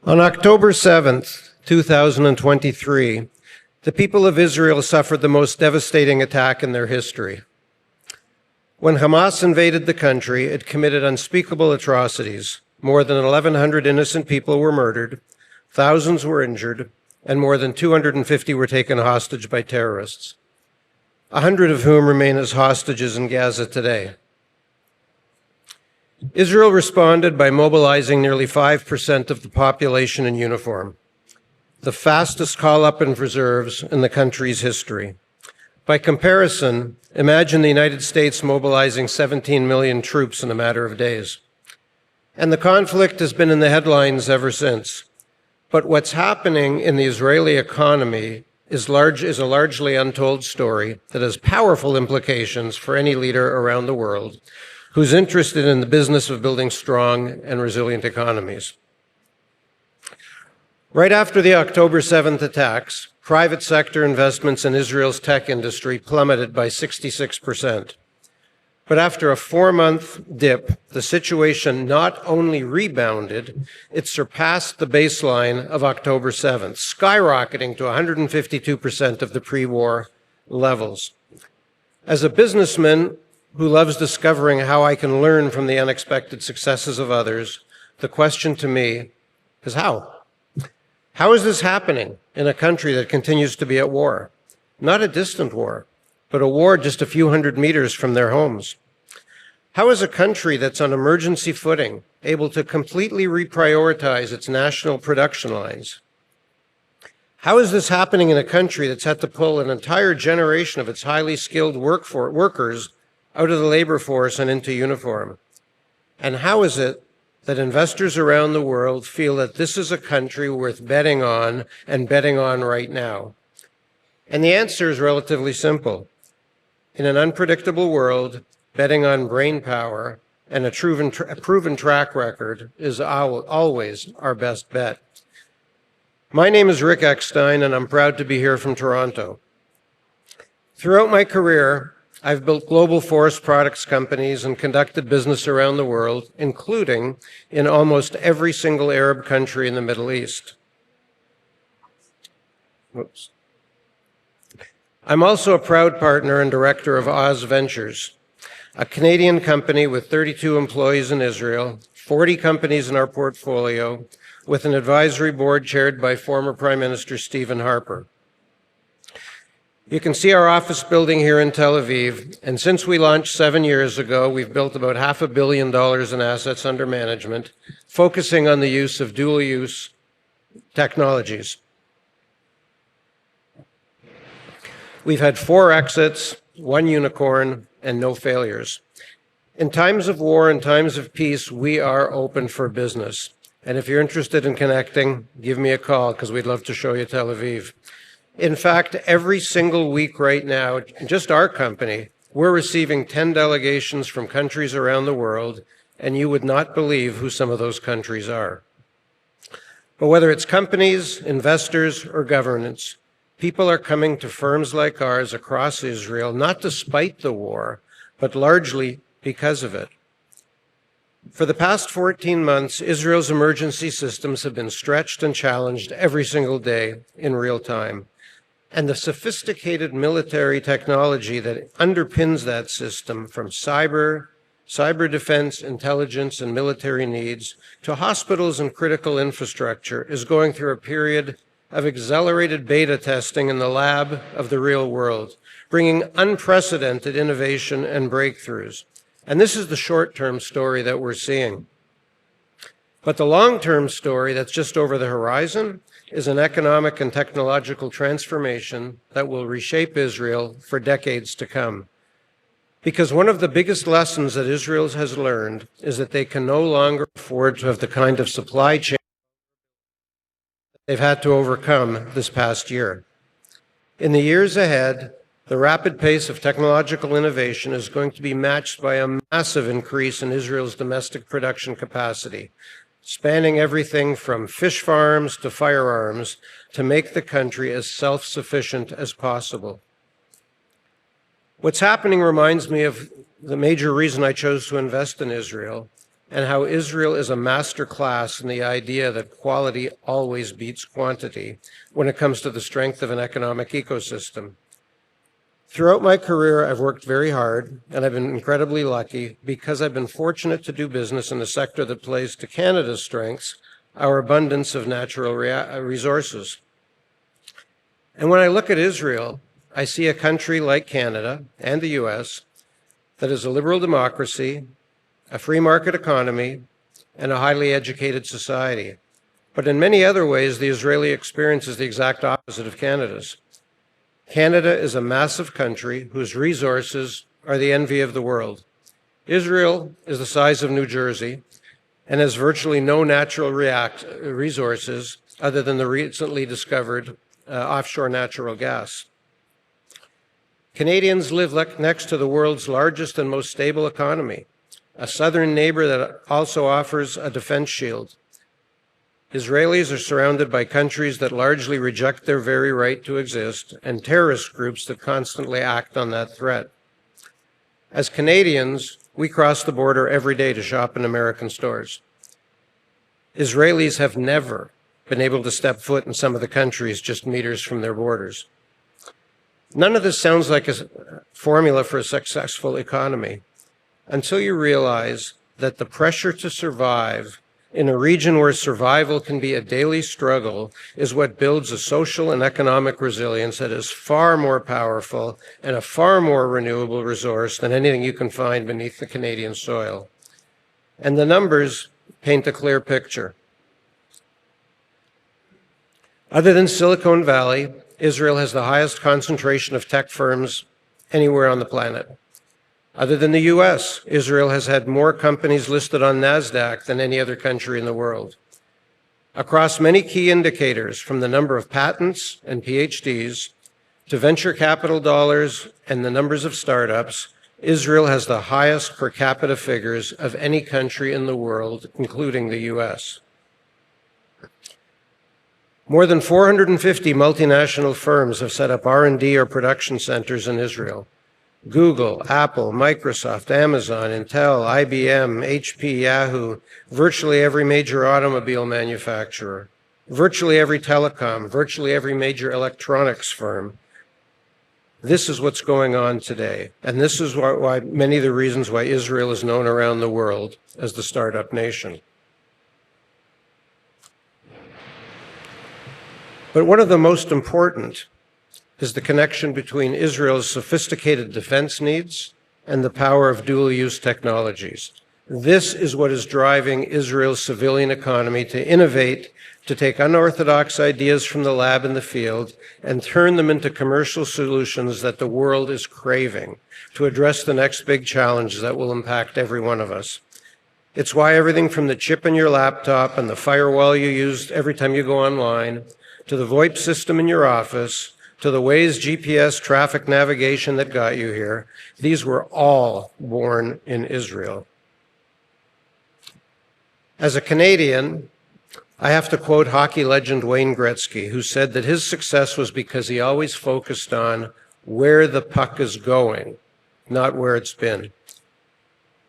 On October 7th, 2023, the people of Israel suffered the most devastating attack in their history. When Hamas invaded the country, it committed unspeakable atrocities. More than 1,100 innocent people were murdered, thousands were injured, and more than 250 were taken hostage by terrorists, 100 of whom remain as hostages in Gaza today. Israel responded by mobilizing nearly 5% of the population in uniform, the fastest call-up in reserves in the country's history. By comparison, imagine the United States mobilizing 17 million troops in a matter of days. And the conflict has been in the headlines ever since. But what's happening in the Israeli economy is a largely untold story that has powerful implications for any leader around the world who's interested in the business of building strong and resilient economies. Right after the October 7th attacks, private sector investments in Israel's tech industry plummeted by 66%. But after a 4-month dip, the situation not only rebounded, it surpassed the baseline of October 7th, skyrocketing to 152% of the pre-war levels. As a businessman who loves discovering how I can learn from the unexpected successes of others, the question to me is how? How is this happening in a country that continues to be at war? Not a distant war, but a war just a few hundred meters from their homes. How is a country that's on emergency footing able to completely reprioritize its national production lines? How is this happening in a country that's had to pull an entire generation of its highly skilled workers out of the labor force and into uniform? And how is it that investors around the world feel that this is a country worth betting on and betting on right now? And the answer is relatively simple. In an unpredictable world, betting on brain power and a proven track record is always our best bet. My name is Rick Ekstein, and I'm proud to be here from Toronto. Throughout my career, I've built global forest products companies and conducted business around the world, including in almost every single Arab country in the Middle East. Oops. I'm also a proud partner and director of Oz Ventures, a Canadian company with 32 employees in Israel, 40 companies in our portfolio, with an advisory board chaired by former Prime Minister Stephen Harper. You can see our office building here in Tel Aviv, and since we launched 7 years ago, we've built about $500 million in assets under management, focusing on the use of dual-use technologies. We've had 4 exits, 1 unicorn, and no failures. In times of war and times of peace, we are open for business. And if you're interested in connecting, give me a call, because we'd love to show you Tel Aviv. In fact, every single week right now, just our company, we're receiving 10 delegations from countries around the world, and you would not believe who some of those countries are. But whether it's companies, investors, or governments, people are coming to firms like ours across Israel, not despite the war, but largely because of it. For the past 14 months, Israel's emergency systems have been stretched and challenged every single day in real time. And the sophisticated military technology that underpins that system, from cyber defense, intelligence, and military needs, to hospitals and critical infrastructure, is going through a period of accelerated beta testing in the lab of the real world, bringing unprecedented innovation and breakthroughs. And this is the short-term story that we're seeing. But the long-term story that's just over the horizon is an economic and technological transformation that will reshape Israel for decades to come. Because one of the biggest lessons that Israel has learned is that they can no longer afford to have the kind of supply chain they've had to overcome this past year. In the years ahead, the rapid pace of technological innovation is going to be matched by a massive increase in Israel's domestic production capacity, spanning everything from fish farms to firearms to make the country as self-sufficient as possible. What's happening reminds me of the major reason I chose to invest in Israel, and how Israel is a master class in the idea that quality always beats quantity when it comes to the strength of an economic ecosystem. Throughout my career, I've worked very hard, and I've been incredibly lucky because I've been fortunate to do business in a sector that plays to Canada's strengths, our abundance of natural resources. And when I look at Israel, I see a country like Canada and the US that is a liberal democracy, a free market economy, and a highly educated society. But in many other ways, the Israeli experience is the exact opposite of Canada's. Canada is a massive country whose resources are the envy of the world. Israel is the size of New Jersey and has virtually no natural resources other than the recently discovered offshore natural gas. Canadians live next to the world's largest and most stable economy, a southern neighbor that also offers a defense shield. Israelis are surrounded by countries that largely reject their very right to exist and terrorist groups that constantly act on that threat. As Canadians, we cross the border every day to shop in American stores. Israelis have never been able to step foot in some of the countries just meters from their borders. None of this sounds like a formula for a successful economy until you realize that the pressure to survive in a region where survival can be a daily struggle is what builds a social and economic resilience that is far more powerful and a far more renewable resource than anything you can find beneath the Canadian soil. And the numbers paint a clear picture. Other than Silicon Valley, Israel has the highest concentration of tech firms anywhere on the planet. Other than the US, Israel has had more companies listed on NASDAQ than any other country in the world. Across many key indicators, from the number of patents and PhDs to venture capital dollars and the numbers of startups, Israel has the highest per capita figures of any country in the world, including the US. More than 450 multinational firms have set up R&D or production centers in Israel. Google, Apple, Microsoft, Amazon, Intel, IBM, HP, Yahoo, virtually every major automobile manufacturer, virtually every telecom, virtually every major electronics firm. This is what's going on today. And this is why many of the reasons why Israel is known around the world as the startup nation. But one of the most important is the connection between Israel's sophisticated defense needs and the power of dual-use technologies. This is what is driving Israel's civilian economy to innovate, to take unorthodox ideas from the lab in the field and turn them into commercial solutions that the world is craving to address the next big challenge that will impact every one of us. It's why everything from the chip in your laptop and the firewall you use every time you go online, to the VoIP system in your office, to the Waze GPS traffic navigation that got you here, these were all born in Israel. As a Canadian, I have to quote hockey legend Wayne Gretzky, who said that his success was because he always focused on where the puck is going, not where it's been.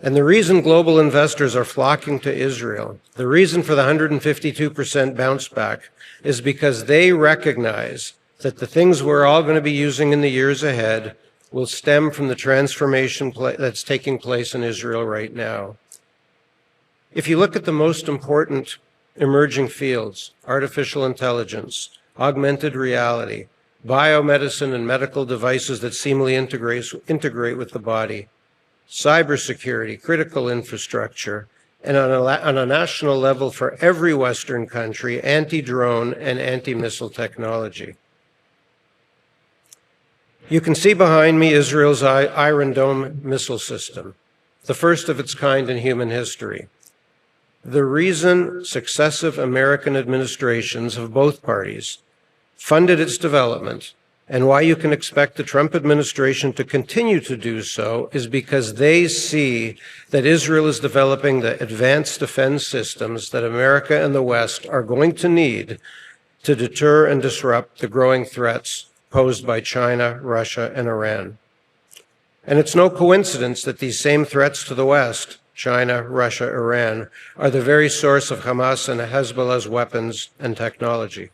And the reason global investors are flocking to Israel, the reason for the 152% bounce back, is because they recognize that the things we're all going to be using in the years ahead will stem from the transformation that's taking place in Israel right now. If you look at the most important emerging fields, artificial intelligence, augmented reality, biomedicine and medical devices that seamlessly integrate with the body, cybersecurity, critical infrastructure, and on a national level for every Western country, anti-drone and anti-missile technology. You can see behind me Israel's Iron Dome missile system, the first of its kind in human history. The reason successive American administrations of both parties funded its development and why you can expect the Trump administration to continue to do so is because they see that Israel is developing the advanced defense systems that America and the West are going to need to deter and disrupt the growing threats posed by China, Russia, and Iran. And it's no coincidence that these same threats to the West China, Russia, Iran, are the very source of Hamas and Hezbollah's weapons and technology.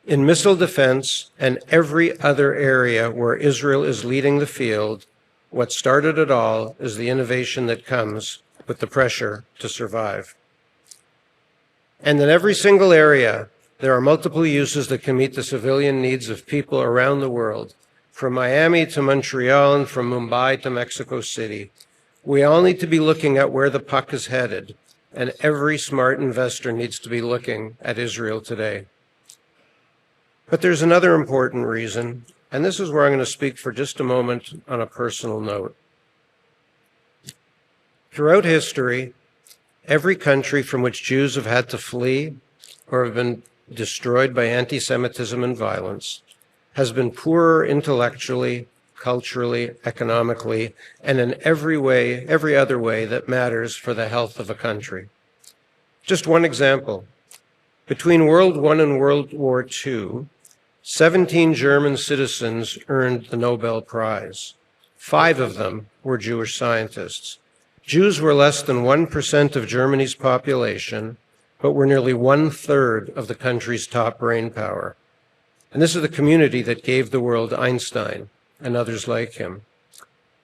In missile defense and every other area where Israel is leading the field, what started it all is the innovation that comes with the pressure to survive. And in every single area, there are multiple uses that can meet the civilian needs of people around the world, from Miami to Montreal and from Mumbai to Mexico City. We all need to be looking at where the puck is headed, and every smart investor needs to be looking at Israel today. But there's another important reason, and this is where I'm going to speak for just a moment on a personal note. Throughout history, every country from which Jews have had to flee or have been destroyed by anti-Semitism and violence has been poorer intellectually, culturally, economically, and in every way, every other way that matters for the health of a country. Just one example. Between World War I and World War II, 17 German citizens earned the Nobel Prize. 5 of them were Jewish scientists. Jews were less than 1% of Germany's population, but were nearly 1/3 of the country's top brain power. And this is the community that gave the world Einstein and others like him.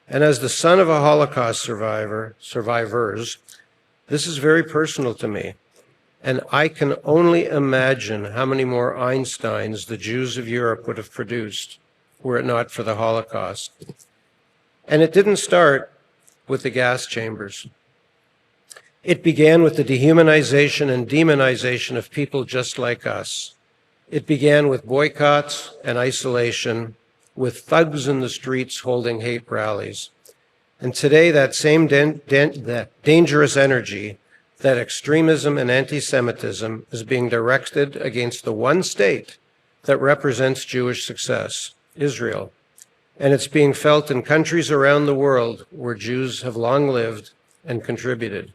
And as the son of a Holocaust survivors, this is very personal to me. And I can only imagine how many more Einsteins the Jews of Europe would have produced were it not for the Holocaust. And it didn't start with the gas chambers. It began with the dehumanization and demonization of people just like us. It began with boycotts and isolation, with thugs in the streets holding hate rallies. And today, that same that dangerous energy, that extremism and anti-Semitism, is being directed against the one state that represents Jewish success, Israel. And it's being felt in countries around the world where Jews have long lived and contributed.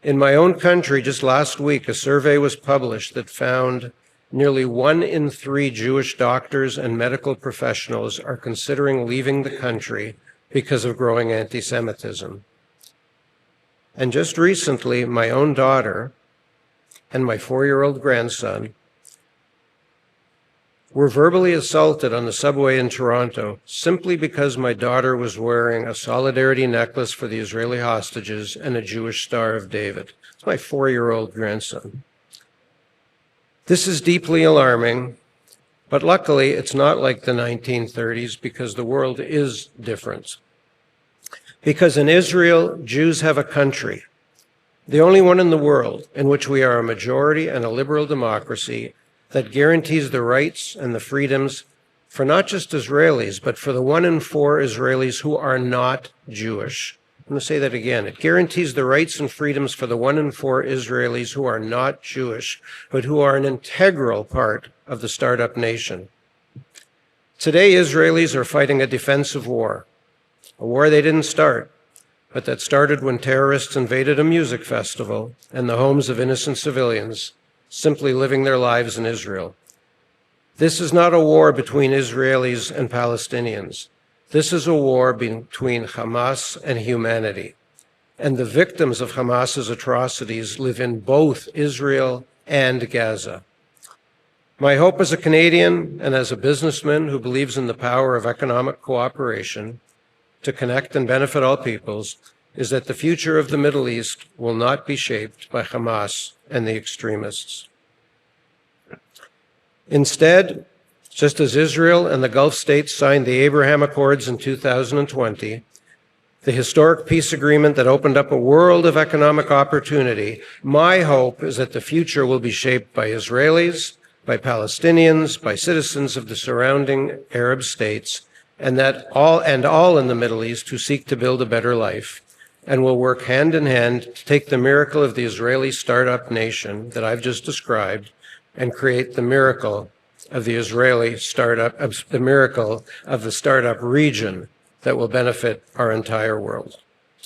In my own country, just last week, a survey was published that found nearly 1 in 3 Jewish doctors and medical professionals are considering leaving the country because of growing anti-Semitism. And just recently, my own daughter and my 4-year-old grandson were verbally assaulted on the subway in Toronto simply because my daughter was wearing a solidarity necklace for the Israeli hostages and a Jewish Star of David. It's my 4-year-old grandson. This is deeply alarming, but luckily it's not like the 1930s because the world is different. Because in Israel, Jews have a country, the only one in the world in which we are a majority and a liberal democracy that guarantees the rights and the freedoms for not just Israelis, but for the 1 in 4 Israelis who are not Jewish. I'm going to say that again. It guarantees the rights and freedoms for the 1 in 4 Israelis who are not Jewish, but who are an integral part of the startup nation. Today, Israelis are fighting a defensive war, a war they didn't start, but that started when terrorists invaded a music festival and the homes of innocent civilians simply living their lives in Israel. This is not a war between Israelis and Palestinians. This is a war between Hamas and humanity. And the victims of Hamas's atrocities live in both Israel and Gaza. My hope as a Canadian and as a businessman who believes in the power of economic cooperation to connect and benefit all peoples is that the future of the Middle East will not be shaped by Hamas and the extremists. Instead, just as Israel and the Gulf states signed the Abraham Accords in 2020, the historic peace agreement that opened up a world of economic opportunity, my hope is that the future will be shaped by Israelis, by Palestinians, by citizens of the surrounding Arab states, and all in the Middle East who seek to build a better life, and will work hand in hand to take the miracle of the Israeli startup nation that I've just described and create the miracle of the Israeli startup, the miracle of the startup region that will benefit our entire world.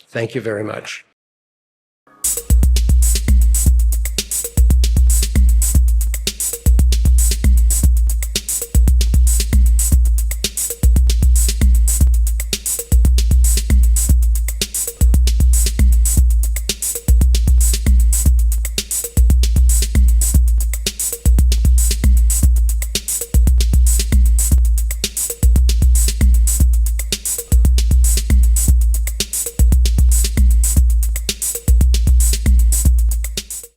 Thank you very much.